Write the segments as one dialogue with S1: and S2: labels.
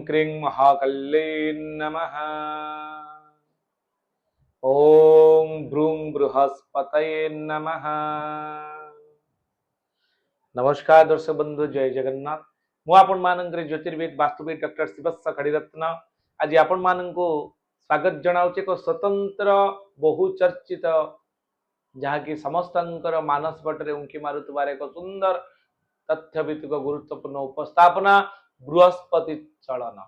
S1: क्रीं महाकल्यै नमः। ओम भ्रूं बृहस्पतये नमः। नमस्कार दर्शक बंधु, जय जगन्नाथ। मु आपण मानंकरे ज्योतिर्विद वास्तुविद डॉक्टर शिवस्ස खड़ीरत्न आज आपण मानंको स्वागत जनाउचे एक स्वतंत्र बहुचर्चित जहाँकि समस्तंकर मानस पटरे उंकी मारुतबार एक सुंदर तथ्य भित्तिक गुरुत्वपूर्ण उपस्थापना बृहस्पति चलन।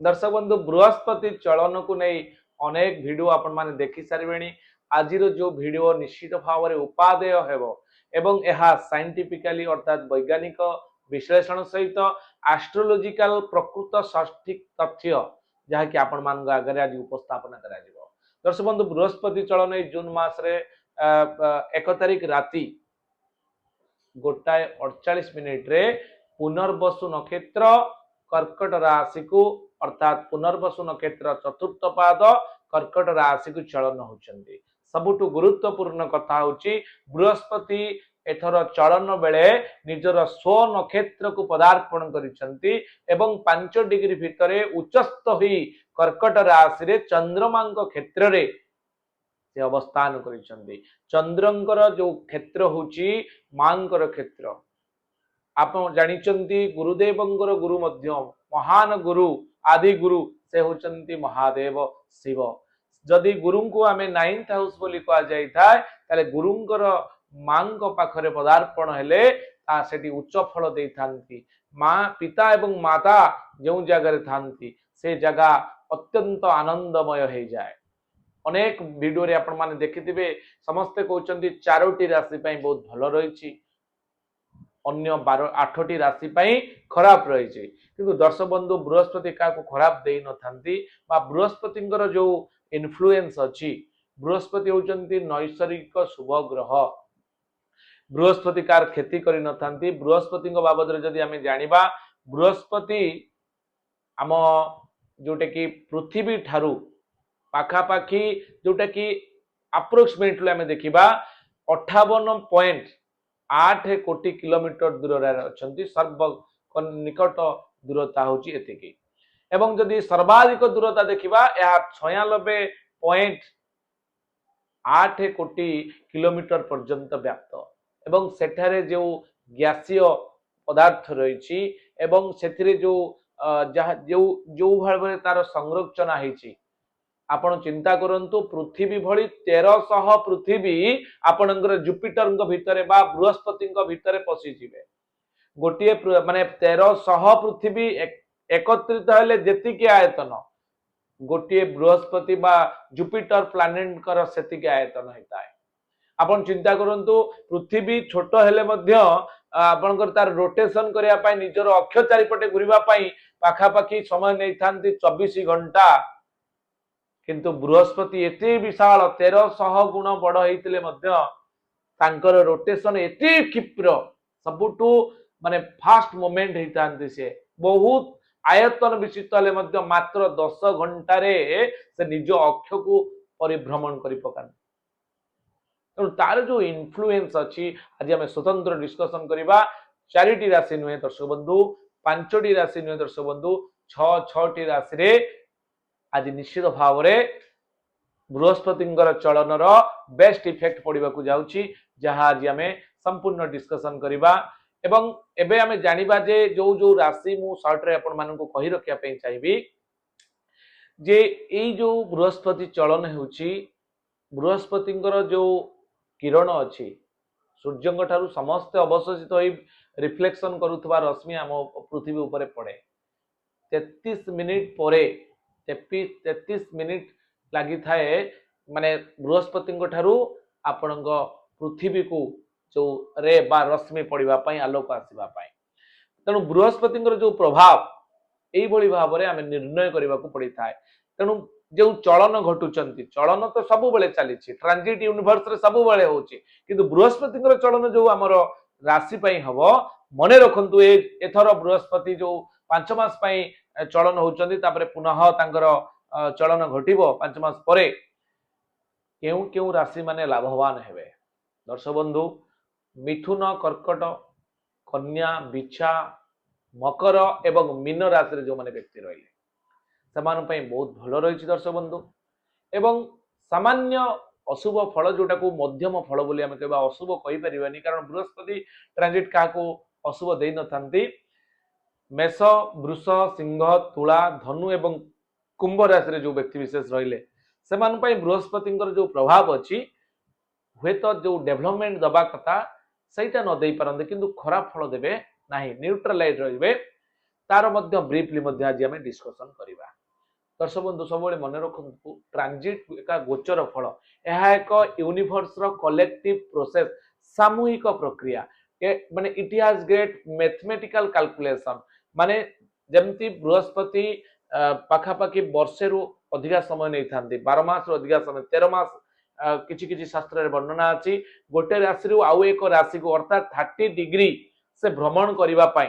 S1: दर्शक बंधु, बृहस्पति चलन को नहीं अनेक वीडियो आपण माने देखि सारिबेनी। आज जो वीडियो निश्चित भाव में उपादेय हेबो एवं यह साइंटिफिकली अर्थात वैज्ञानिक विश्लेषण सहित एस्ट्रोलॉजिकल प्रकृत सठिक तथ्य जहाँकि आपण मान आगे आज उपस्थापना करा जिवो। दर्शक बंधु, बृहस्पति चलन जून मास रे 1 तारिख राति 1:48 रे पुनर्वसु नक्षत्र कर्कट राशि को अर्थात पुनर्वसु नक्षत्र चतुर्थ पाद कर्कट राशि को चलन होचंदी। सबुठु गुरुत्वपूर्ण कथा होची बृहस्पति एथर चलन बेले निजर स्व नक्षत्र को पदार्पण करिसंती एवं 5 डिग्री भितरे उच्चस्थ होई कर्कट राशि रे चंद्रमांक क्षेत्र रे से अवस्थान करिसंती। चंद्रंकर जो क्षेत्र होची मांकर क्षेत्र। आप जानिचंती गुरुदेवंकर गुरु मध्य महान गुरु आदि गुरु से होचंती महादेव शिव। जदि गुरु को आमे 9th हाउस बोली कहा जाय थाए ताले गुरुंकर मांक पाखरे पदार्पण हेले ता सेठी उच्च फल देई थांती। मां पिता एवं माता जो जगह थांती से जगह अत्यंत आनंदमय हो जाए। अनेक वीडियो रे आपण माने देखिथिबे समस्ते कहउचंती 4टी राशि पई बहुत भलो रहिछि, अन्य 8टी राशि पई खराब रहिछि। किंतु दर्शक बंधु, बृहस्पति का को खराब देई न थांती बा बृहस्पतिंकर जो इन्फ्लुएंस अछि। बृहस्पति होचंती नैसर्गिक शुभ ग्रह। बृहस्पति कार खेती करि न थांती। बृहस्पति बाबद रे जदि हमें जानिबा, बृहस्पति आम जोटे कि पृथ्वी ठारू पाखापाखी जोटा कि अप्रोक्सीमेटली हमें देखिबा 58.8 कोटी किलोमीटर दूर रे अछंती। सर्व निकट दूरता होची एतिकी एवं जदि सर्वाधिक दूरता देखिबा यह 96.8 कोटी किलोमीटर पर्यंत व्याप्त एवं सेठारे जो गैसीय पदार्थ रही एवं सेथिरे जो जो भाव तार संरचना होती आपण चिंता करंतु। पृथ्वी भली 1300 पृथ्वी आपणकर जुपिटर भितर बा बृहस्पति भितर पशिजिबे। गोटे माने 1300 पृथ्वी एकत्रित हेले जेतिके आयतन गोटे बृहस्पति बा जुपिटर प्लानेट कर सेतिके आयतन होता है। आपण चिंता करंतु पृथ्वी छोट हेले मध्य आपणकर तार रोटेशन करिया पई निजर अक्ष चारिपटे घुरिबा पई पाखापाखी समय नै थांती 24 घंटा। किंतु बृहस्पति एते विशाल 1300 गुण बड़ होइतिले मध्य तांकर रोटेशन एते क्षिप्र सबुठु माने फास्ट मोमेंट होइतांती। से बहुत आयतन विशिष्ट हेले मध्य मात्र 10 घंटा रे से निज अक्ष को परिभ्रमण करि पकान। तो तार जो इन्फ्लुएंस अछि आज हम स्वतंत्र डिस्कशन करिबा। 4टी राशि नुहे दर्शक बंधु, 5टी राशि नुहे दर्शक बंधु, 6टी राशि रे आज निश्चित भाव में बृहस्पति चलन बेस्ट इफेक्ट पड़वा को जाउची, जहाँ आज आम संपूर्ण डिस्कशन करिबा। एवं एबे आमे जानिबा जे जो जो राशि मु शॉर्ट रे आपण मानन को कहि रखिया पे चाहिबी जे एई जो बृहस्पति चलन हेउची, बृहस्पतिंकर जो किरण अछि सूर्यंक ठारू समस्त अवशोषित होई रिफ्लेक्शन करुथबा रश्मि आम पृथ्वी ऊपर पड़े। 33 मिनिट परे 33 मिनिट लगी थाए माने बृहस्पति ठारू आपणक पृथ्वी को जो रे बा रश्मि पड़वा पाई आलोक आसवा पाई। तेणु बृहस्पति जो प्रभाव यही भली भाव में आम निर्णय करने को पड़ी थाए। तेणु जो चलन घटुचंती, चलन तो सब बेले चली ट्रांजिट यूनिवर्स रे सब बेले होची, किंतु बृहस्पति चलन जो आमर राशि पाई हबो मने रखंतु एथर बृहस्पति जो 5 मास पाई चलन होचंती तापरे पुनः तांकर चलन घटिबो 5 मास परे। केउ केउ राशि माने लाभवान हेबे दर्शक बंधु? मिथुन, कर्कट, कन्या, बिछा, मकर एवं मीन राशि जो माने व्यक्ति रहिले से बहुत भल रही दर्शक बंधु एवं सामान्य अशुभ फल जोटा को मध्यम फल बोली आम कह अशुभ कही परिबानी कारण बृहस्पति ट्रांजिट क्या अशुभ दे नथांती मेष वृष सिंह तुला धनु एवं कुंभ राशि जो व्यक्ति विशेष रहिले से बृहस्पति जो प्रभाव अच्छी हुए तो जो डेवलपमेंट दबा कथा सहीटा न दे पारंते किंतु खराब फल देबे नाही न्यूट्रलाइज रहिबे तार मध्य ब्रीफली मध्य आज आम डिस्कसन करिबा दर्शक बंधु सब मन रखु ट्रांजिट एक गोचर फल यह एक यूनिवर्स रो कलेक्टिव प्रोसेस सामूहिक प्रक्रिया माने it has great mathematical calculation माने जमती बृहस्पति पाखापाखि वर्षे रु अधिका समय नहीं थांती 12 मास रु अधिका समय 13 मास किछि किछि शास्त्र रे वर्णना अछि गोटे राशि रु आउ एक राशि को अर्थात 30 डिग्री से भ्रमण करिबा पई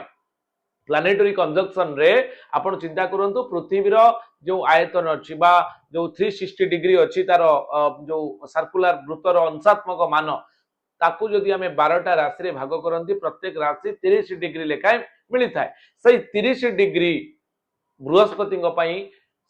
S1: प्लानेटरी कंजक्शन रे आपण चिंता करंतु पृथ्वी रो जो आयतन अछि बा जो 360 डिग्री अछि तार जो सर्कुलर वृत्तर अंशात्मक मान ताकू जदि आमे 12टा राशि रे भाग करंती प्रत्येक राशि 30 डिग्री लेखाय मिली थाए सही 30 डिग्री बृहस्पति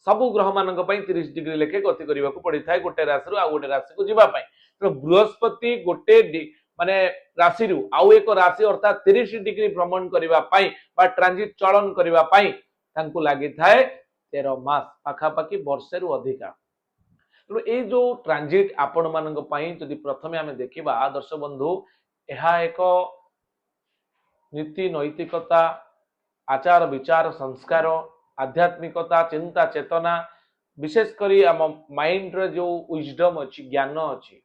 S1: सबु ग्रह मान 30 डिग्री लेखे गति करने को पड़ी था गोटे राशि आ गोटे राशि को जीवाई तो बृहस्पति गोटे माने राशि रु आउ एक राशि अर्थात 30 डिग्री भ्रमण करने ट्रांजिट चलन करने लगी थाए 13 मास पाखापाखि वर्षे रु अधिका तो ये जो ट्रांजिट आपण मान जदि प्रथम आम देखा दर्शक बंधु यह एक नीति नैतिकता आचार विचार संस्कार आध्यात्मिकता चिंता चेतना विशेषकर आम माइंड रे जो विजडम अच्छी ज्ञान अच्छी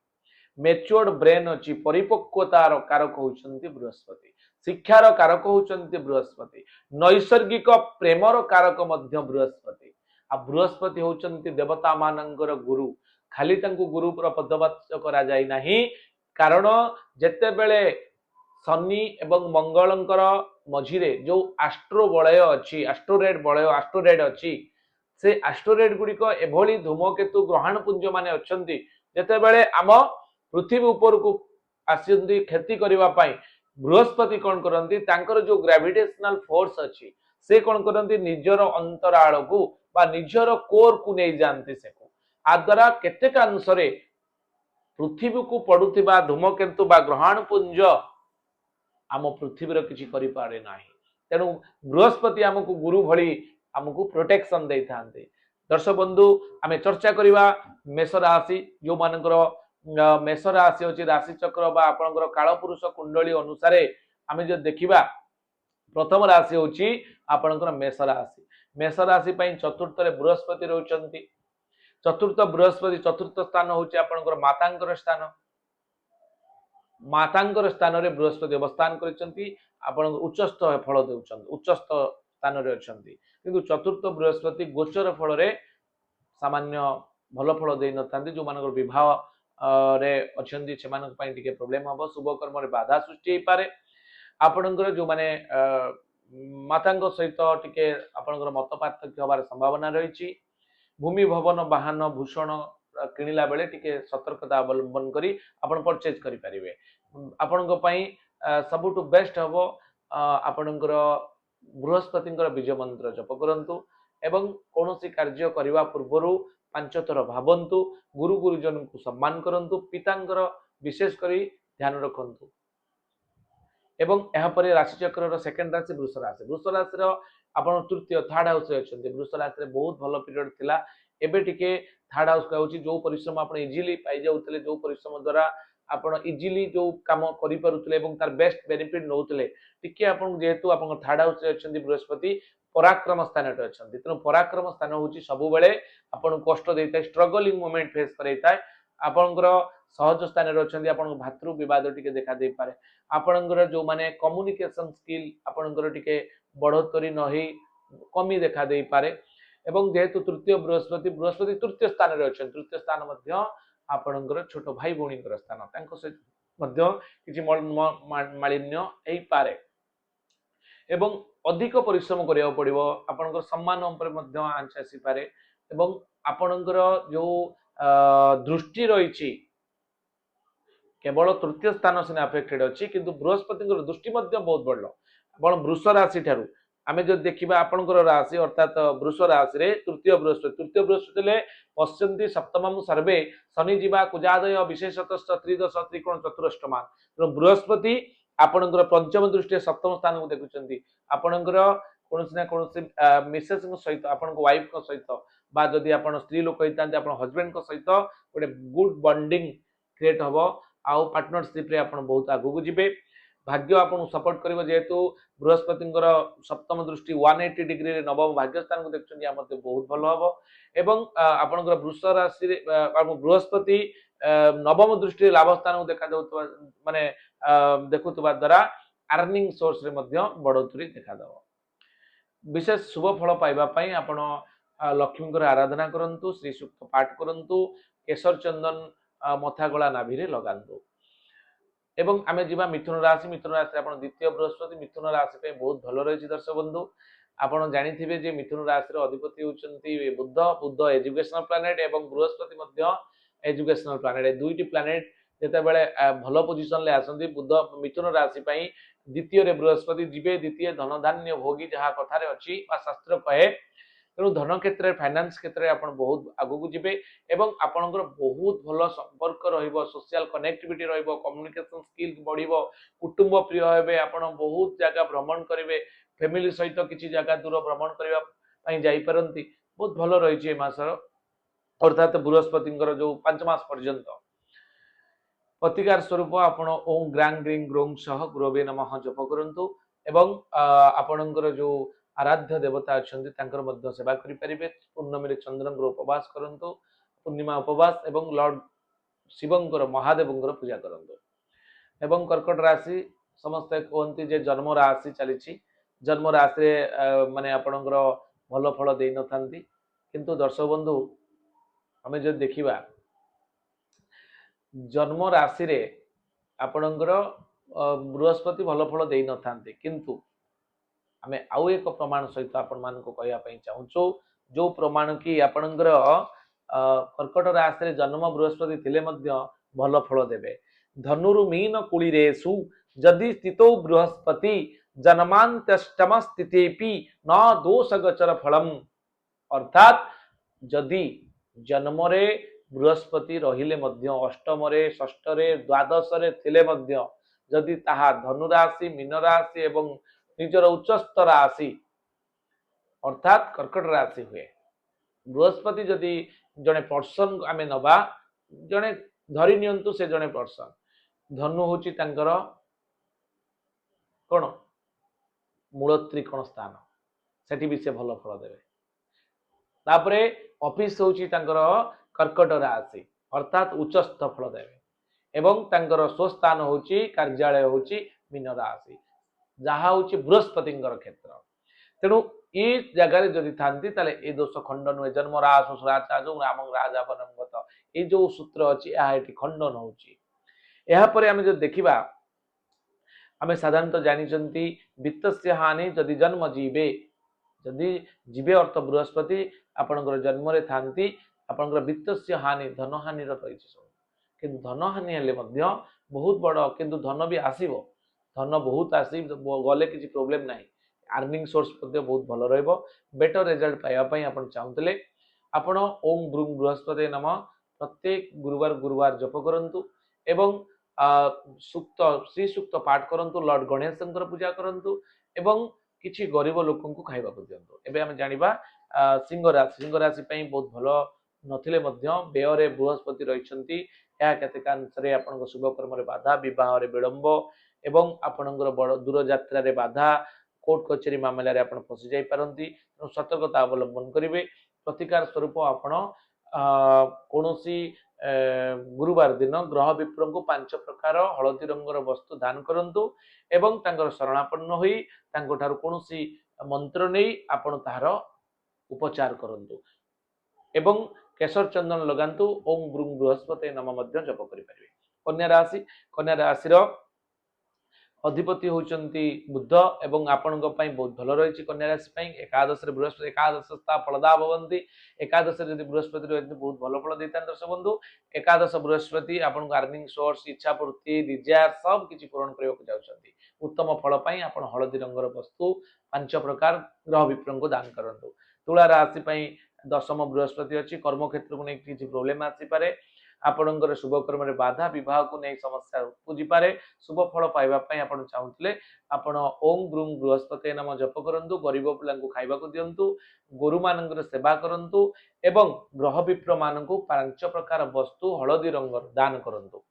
S1: मेच्योर्ड ब्रेन अच्छी परिपक्वतार कारक होउछंती बृहस्पति शिक्षार कारक होउछंती बृहस्पति नैसर्गिक प्रेमर कारक मध्य बृहस्पति आ बृहस्पति होउछंती देवता मानंकर गुरु खाली तांको गुरु पर पदवाच्य करा जाय नाही कारण जेते बेले शनि एवं मंगलंकर मझिरे जो आस्ट्रो वलय अच्छी एस्ट्रोरेड वलय एस्ट्रोरेड अच्छी से एस्ट्रोरेड गुड़िक एभली धूमकेतु ग्रहण पुंज माने अच्छंती जेते बेले आम पृथ्वी ऊपर को आसंती खेती करबा पई बृहस्पति कोन करंती तांकर जो ग्रेविटेशनल फोर्स अच्छी से कोन करंती निजर अंतराल को बा निजर कोर को नै जानती से को आ द्वारा केतेक अंशरे पृथ्वी को पडुथिबा धूमकेतु बा ग्रहण पुंज आम पृथ्वी किसी करें ना तेणु बृहस्पति आमको गुरु भली आमको प्रोटेक्शन दे था दर्शक बंधु आम चर्चा करवा मेष राशि जो मानकर मेष राशि अच्छी राशि चक्र बा आपनकर कालपुरुष कुंडली अनुसार आम जो देखा प्रथम राशि होची आपनकर मेष राशि चतुर्थ बृहस्पति रोचंती चतुर्थ बृहस्पति चतुर्थ स्थान होची आपनकर मातांकर स्थान मातांकर स्थान रे बृहस्पति अवस्थान करिसंती आपण उच्चस्थ फल देउछन उच्चस्थ स्थान रे अछंती किंतु चतुर्थ बृहस्पति गोचर फल रे सामान्य भल फल दे नथांती जो मानकर विवाह रे अछंती से मानक पई टिके प्रॉब्लम हबो शुभ कर्म रे बाधा सृष्टि हे पारे आपणकर जो माने मातांग सहित टिके आपणकर मत पार्थक्य हबार संभावना रहिछि भूमि भवन वाहन भूषण किणिला बेले टिके सतर्कता अवलंबन करी आपण परचेज करि परिबे आपणको पई सबुटु बेस्ट हबो आपणकर बृहस्पतिंकर बीज मंत्र जप करंतु एवं कोनोसी कार्य करिवा पूर्वरु 5 थर भाबंतु गुरु गुरुजन को सम्मान करंतु पितांकर विशेष करी ध्यान रखंतु एवं यह पर राशि चक्र रो सेकंड राशि वृष राशि रो आपण तृतीय थर्ड हाउस रे अछंती वृष राशि रे बहुत भलो पीरियड थिला एबे टिके थर्ड हाउस कहउची जो परिश्रम आपण इजीली पाई जाउतले जो परिश्रम द्वारा आपण इजीली जो काम करि परुतले एवं तार बेस्ट बेनिफिट नउतले टिके आपण जेहेतु आपण थर्ड हाउस रे अछंती बृहस्पति पराक्रम स्थान रे अछंती तनो पराक्रम स्थान होची सब बेले आपण कष्ट देइता स्ट्रगलिंग मोमेंट फेस करैता आपणकर सहज स्थान रे अछंती आपण भातृ विवाद टिके देखा दे पारे आपणकर जो माने कम्युनिकेशन स्किल आपणकर टिके बढ़ोतरी नही कमी देखा दे पारे एवं जेहेतु तृतीय बृहस्पति तृतीय स्थान रे अछन तृतीय स्थान मध्य आपणकर छोट भाई भौणीकर स्थान तांको से मध्य किछि मालिन्य एई पारे एवं अधिक परिश्रम करिया पड़िबो आपणकर सम्मान ऊपर मध्य आंच आसी पारे एवं आपणकर जो दृष्टि रहिछि केवल तृतीय स्थान से अफेक्टेड अछि किंतु बृहस्पतिकर दृष्टि मध्य बहुत बढ़लो आपण वृष राशि ठारू आमे जो देखिबा आपनकर राशि अर्थात वृष राशि रे तृतीय बृहस्पति ले पश्यन्ति सप्तमम सर्वे शनि जीवा कुजादय विशेषतः त्रिदश त्रिकोण चतुष्टमान तो बृहस्पति आपनकर पंचम दृष्टि सप्तम स्थान को देखुचंती आपनकर कोनोसी ना कोनोसी मिसेस को सहित आपन वाइफ को सहित बा जदि आपन स्त्री लोक होइतांते आपन हस्बैंड को सहित गोटे गुड बॉन्डिंग क्रिएट हबो आउ पार्टनरशिप रे आपन बहुत आगु को जिबे भाग्य आपन सपोर्ट करिवो जेहेतु बृहस्पतिଙ୍କର सप्तम दृष्टि 180 डिग्री रे नवम भाग्य स्थान को देखछन या मते बहुत भलो हबो एवं आपनकर वृष राशि रे बृहस्पति नवम दृष्टि लाभ स्थान को देखा जाउतबा माने देखुतबा द्वारा अर्निंग सोर्स रे मध्य बढोतरी देखा दबो विशेष शुभ फल पाइबा पई आपण लक्ष्मीଙ୍କର आराधना करंतु श्री सूक्त पाठ करंतु केशर चंदन मथा गला नाभि रे लगांतु एवं आमे जीवा मिथुन राशि आपण द्वितीय बृहस्पति मिथुन राशि पे बहुत भलो रहिछि दर्शक बंधु आपण जानिथिबे जे मिथुन राशि रो अधिपति होचंती बुध एजुकेशनल प्लैनेट एवं बृहस्पति मध्य एजुकेशनल प्लैनेट दुईटी प्लैनेट जेते बेले भलो पोजीशन ले आसंती बुध मिथुन राशि पई द्वितीय रे बृहस्पति जीवे द्वितीय धन धान्य भोगी जहा कथारे अछि बा शास्त्र कहे तेणु धन क्षेत्र फाइनान्स क्षेत्र में बहुत आगू को जीवे एवं आपणकर बहुत भल संपर्क रहिबो सोशल कनेक्टिविटी रहिबो कम्युनिकेशन स्किल बढ़िबो कुटुंब प्रिय हेबे आपण बहुत जगह भ्रमण करिवे फैमिली सहित किछि जगह दूर भ्रमण करबा पई जाई परंती बहुत भल रहिछि ए मासर अर्थात बृहस्पतिଙ୍କର जो 5 मास पर्यंत प्रतिकार स्वरूप आपण ओम ग्रांग ग्रीं ग्रोंग सह गुरवे नमः जप करंतु एवं आपणकर जो आराध्य देवता अच्छा सेवा करें पूर्णमी रे चंद्रंकर उपवास करंतु पूर्णिमा उपवास एवं लॉर्ड शिवंकर महादेवंकर पूजा करंतु एवं कर्कट राशि समस्त कहते जे जन्म राशि चली जन्म राशि माने आपणकर भल फल दे न थांती किंतु दर्शक बंधु आमे जो देखिबा जन्म राशि रे आपणकर बृहस्पति भल फल दे न थांती किंतु आमे आउ एक प्रमाण सहित आपण मान को कहया पई चाहूचो जो प्रमाण की आपणकर कर्कट राशि रे जन्म बृहस्पति थिले मध्य भल फल देबे धनुरु मीन कुळीरेषु जदि स्थितो बृहस्पति जन्मांत्यष्टम स्थितेपि न दोष गोचर फलम अर्थात जदि जन्म रे बृहस्पति रहिले मध्य अष्टम रे षष्ठ रे द्वादश रे थिले मध्य जदि ताहा धनु राशि मीन राशि एवं निजर उच्चस्थ राशि अर्थात कर्कट राशि हुए बृहस्पति जदि जने पर्सन आमे नबा जने धरी नियंतु से जने पर्सन धनु होची तांकर कोन मूल त्रिकोण स्थान सेठी भी से भलो फल देबे तापरे ऑफिस होची तांकर कर्कट राशि अर्थात उच्चस्थ फल देबे एवं तांकर स्वस्थान होची कार्यालय होची मीन राशि जहा होची बृहस्पति क्षेत्र तेणु ये जगार जदि थांती ताले ए दोष खंडन हुए जन्म राशि राम राजा बनमगत ये जो सूत्र अच्छी यह खंडन होची यह पर आमे जो देखिबा आमे साधारणतः जानिचंती वित्तस्य हानि जदि जन्म जीवे जदि जीवे अर्थ बृहस्पति आपनकर जन्म रे थांती आपनकर वित्तस्य हानि धन हानि रही किंतु धन हानि हेले मध्य बहुत बड़ किंतु धन भी आसीबो धन बहुत आसी गले किसी प्रोब्लेम नहीं अर्निंग सोर्स बहुत भल रहिबो बेटर रिजल्ट पाइबा पई आपण चाहूतले आपण ओम ब्रूं बृहस्पति नमः प्रत्येक गुरुवार जप करंतु एवं सूक्त श्री सूक्त पाठ करंतु लॉर्ड गणेशंकर पूजा करंतु एवं किछि गरीब लोकन को खाइबा दियंतु एबे हम जानिबा सिंह राशि पई बहुत भलो नथिले मध्य व्यय रे बृहस्पति रहिसंती या केतेकांशरे आपन शुभ कर्म रे बाधा विवाह रे विलंब एवं आपनकर बड़ दूर यात्रा रे बाधा कोर्ट कचेरी मामला रे आपण फसी जाई पारंती सतर्कता अवलंबन करिवे प्रतिकार स्वरूप आपण कोनोसी गुरुवार दिन ग्रह विप्र को 5 प्रकार हलदी रंगर वस्तु दान करंतु एवं तांकर शरणापन्न होई तांको ठारू कोनोसी मंत्र नै आपण ताहार उपचार करंतु एवं केशर चंदन लगांतु ओम ब्रूं बृहस्पति नमः मध्य जप करि परिबे कन्या राशि रो अधिपति होउचंती बुध एवं आपणक पई बहुत भल रही कन्या राशि पई एकादश रे बृहस्पति एकादशता फलदा भवंती एकादश रे यदि बृहस्पति रहते बहुत भल फल देता दर्शक बंधु एकादश बृहस्पति आपन अर्निंग सोर्स इच्छा पूर्ति डिजायर सब किछि पूर्ण करबा को जाउछंती उत्तम फल पई आपन हळदी रंगर वस्तु पांच प्रकार ग्रह विप्रं को दान करंतु तुला राशि पई दशम बृहस्पति अछि कर्म क्षेत्र को नै किछि प्रॉब्लम आसी पारे आपणकर शुभ कर्म रे बाधा विवाह को नहीं समस्या उपजी पारे शुभ फल पाइबा पई आपण चाहुतले आपण ओम ग्रूम बृहस्पति नाम जप करंतु गरीब पिला को खाइबा को दियंतु गुरु मानकर सेवा करंतु एवं ग्रह विप्र मानकु पांच प्रकार वस्तु हळदी रंग दान करंतु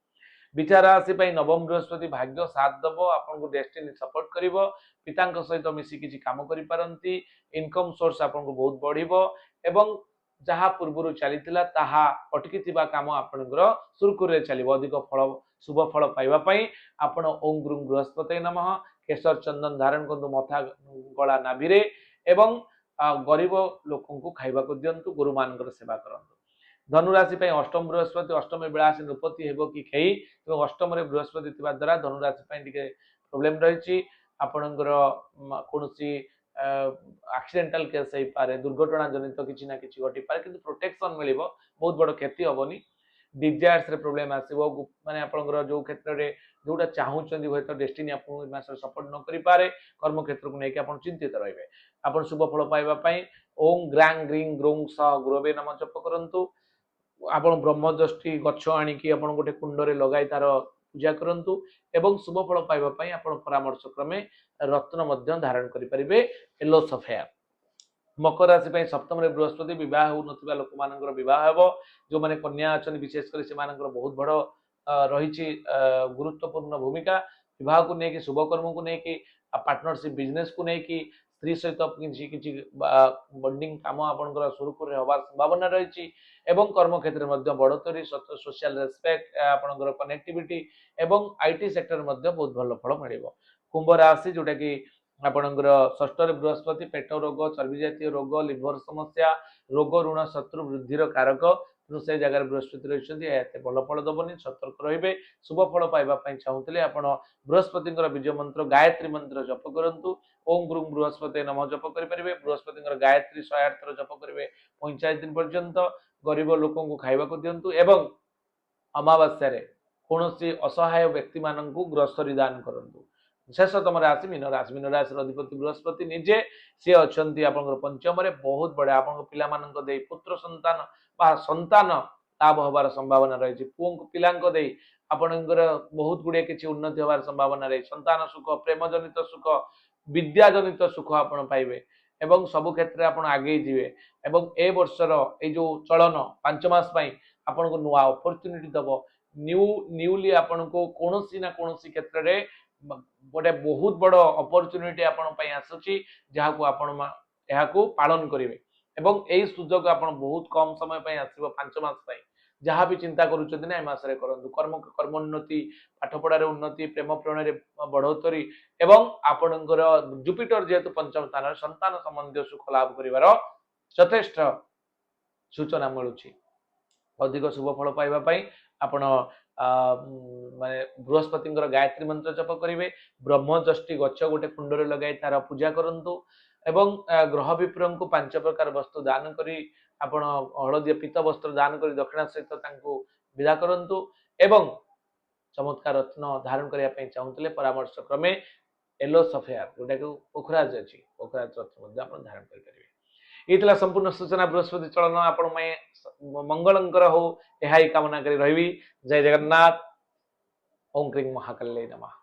S1: विचार राशि पई नवम बृहस्पति भाग्य साथ दबो आपन को डेस्टिनी सपोर्ट करिवो पितांक सहित मिसी किछि काम करि पारंती इनकम सोर्स आपन को बहुत बढ़िबो एवं जहाँ पूर्व चलीथिला ताहा अटकी थिबा काम आपनकर सुरकुरे चलिबो अधिक फल शुभ फल पाइबा पई आपण ओम गुरुं बृहस्पति नमः केशर चंदन धारण करंतु मथा गला नाभिरे एवं गरीब लोकन को खाइबा को दियंतु गुरु मानकर सेवा करंतु धनुराशि पई अष्टम बृहस्पति अष्टम विलासी नृपति हेबो कि खेई तो अष्टम रे बृहस्पति थिबा द्वारा धनुराशि पई टिके प्रॉब्लम रहिछि आपनकर कोनोसी एक्सीडेंटल केस हो पारे दुर्घटना जनित किसी ना किसी घटी पारे किंतु प्रोटेक्शन मिलिबो बहुत बड़ क्षति होबनी डिजायर्स रे प्रॉब्लम आसीबो माने आपनकर जो क्षेत्र रे जोटा चाहूचंदी होय तो डेस्टिनी आपन मास सपोर्ट न करि पारे कर्म क्षेत्र को नेके आपन चिंतित रहबे आपन शुभ फल पाइबा पई ओम ग्रांग ग्रीन ग्रोंग स गुरवे नाम जप करंतु आपन ब्रह्मदष्टि गच्छ आनी कि आपन गोटे कुंड रे लगाई तार पूजा करंतु एवं शुभ फल पाइबा पई आपन परामर्श क्रमे रत्न मध्य धारण करि परिबे येलो सफेयर मकर राशि पई सप्तम रे बृहस्पति विवाह हो नथिबा लोक मानकर विवाह हेबो जो माने कन्या अछन विशेष कर से मानकर बहुत बड़ रहिछि गुरुत्वपूर्ण भूमिका विवाह को नेकी शुभ कर्म को नेकी पार्टनरशिप बिजनेस को नेकी स्त्री सहित किछि किछि बॉन्डिंग काम आपनकर सुरकुरे होबार संभावना रहिछि एवं कर्म क्षेत्र मध्ये बड़तरी सोशल रेस्पेक्ट आपनकर कनेक्टिविटी एवं आईटी सेक्टर मध्ये बहुत भल फल मिलिबो कुंभ राशि जोटा कि आपनकर षष्ठ रे बृहस्पति पेट रोग चर्बी जातीय रोग लिवर समस्या रोग ऋण शत्रु वृद्धिर कारक से जगह बृहस्पति रही एते भल फल दबनी सतर्क रहिबे शुभ फल पाइबा पई चाहुतले आपण बृहस्पतिंकर विजय मंत्र गायत्री मंत्र जप करंतु ओम गुरुं बृहस्पति नमः जप करि परिबे बृहस्पतिंकर गायत्री 108 थर जप करिवे 45 दिन पर्यंत गरीब लोकन को खाइबा को दियंतु एवं अमावास्या रे कोनोसी असहाय व्यक्ति माननकु ग्रोसरी दान करंतु शेषतम राशि मीन राशि अधिपति बृहस्पति निजे सी अच्छा आपंकर पंचम रे बहुत बड़े आप पिला पुत्र संतान बा संतान लाभ होबार संभावना रही पिला आपणकर बहुत गुड़े किसी उन्नति होबार संभावना रही संतान सुख प्रेम जनित सुख विद्या जनित सुख आपण पाइबे एवं सबु क्षेत्र में आगे जीवे एवं ए वर्षर ए जो चलन 5 मास पई आपन को नुआ अपॉर्चुनिटी दबो न्यूली आपन को कोनोसी ना कोनोसी क्षेत्र रे गोटे बहुत बड़ अपॉर्चुनिटी आपन पई आसुची जहा को आपन एहा को पालन करिवे एवं एई सुजोग आपन बहुत कम समय पई आसीबो 5 मास पई जहाँ भी चिंता करूचंती ना मासरे करंतु कर्मोन्नति पाठपढ़ा उन्नति प्रेम प्रेम रे बढ़ोतरी एवं आपणकर जुपिटर जेहेतु पंचम स्थान संतान संबंधी सुख लाभ करिवार यथेष्ट सूचना मिलुची अधिक शुभ फल पाइबा पई आपण माने बृहस्पतिंकर गायत्री मंत्र जप करिवे ब्रह्मजष्टि गच्छ गोटे कुंडरे लगाई तार पूजा करंतु एवं ग्रह विप्रं को 5 प्रकार वस्तु दान करी आपण हळदी पीत वस्त्र दान करी दक्षिणा सहित तांको विदा करंतु एवं चमत्कार रत्न धारण करिया पई चाहुतले परामर्श क्रमे येलो सफेयर जोटा को पोखराज अछि पोखराज रत्न मध्ये आपण धारण करि परिबे इतला संपूर्ण सूचना बृहस्पति चलन आपण में मंगलंकर हो एहाई कामना करी रहिबी जय जगन्नाथ ओम क्रीं महाकाल्यै नमः।